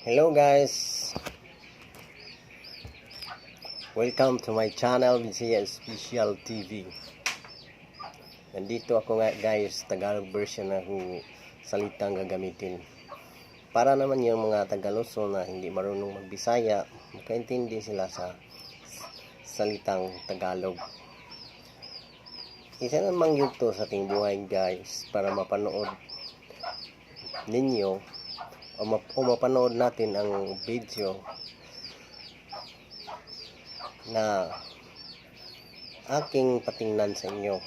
Hello guys, welcome to my channel, Bisaya Special TV. Nandito ako nga guys, Tagalog version na kung salitang gagamitin. Para naman yung mga Tagaluzon na hindi marunong magbisaya, makaintindi sila sa salitang Tagalog. Isa namang yugto sa ating buhay guys, para mapanood ninyo o mapanood natin ang video na aking patingnan sa inyo.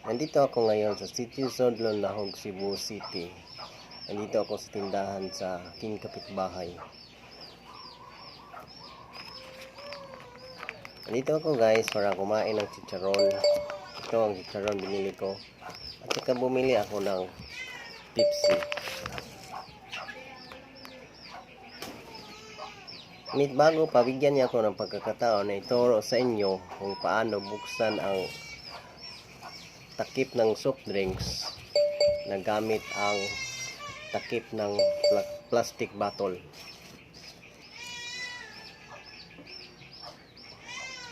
Nandito ako ngayon sa City Sodlon, Lahog, Cebu City. Nandito ako sa tindahan sa aking kapitbahay. Nandito ako guys para kumain ng chicharon. Ito ang chicharon binili ko. At saka bumili ako ng Pepsi. Ngunit bago pa, bigyan niya ako ng pagkakataon na ituro sa inyo kung paano buksan ang takip ng soft drinks na gamit ang takip ng plastic bottle.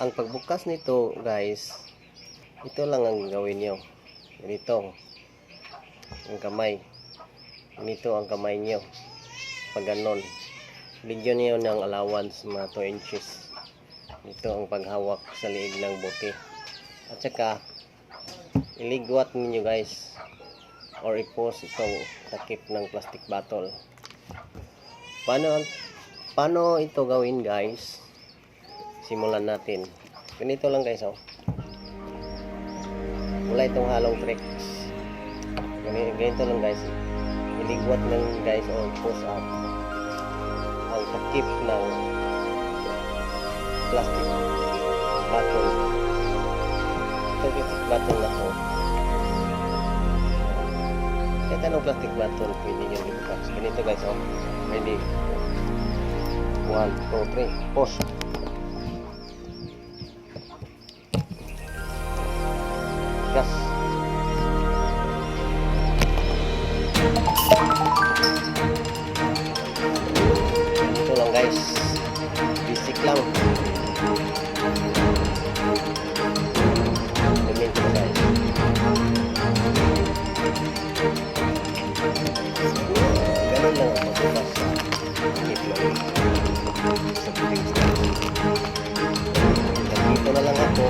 Ang pagbukas nito guys, ito lang ang gawin nyo. Ganito ang kamay. Ganito ang kamay nyo. Pag ganon, bigyan niyo ng allowance mga 2 inches. Ito ang paghawak sa liig ng bote. At saka iligwat ninyo guys or i-post itong takip ng plastic bottle. Paano ito gawin guys? Simulan natin. Ganito lang guys, oh. Wala itong halong tricks. Ganito lang guys. Iligwat lang guys o post up ang takip ng plastic bottle. Ito plastic bottle na to. Kahit anong plastic bottle pwede nyo libukas. Ganito guys, oh. Ready. 1, 2, 3. Post. Gas. Ito lang guys, basic lang. Ganyan ko guys. Ganun lang ang pagbukas sa takip ng sa drinks. Dito na lang ako.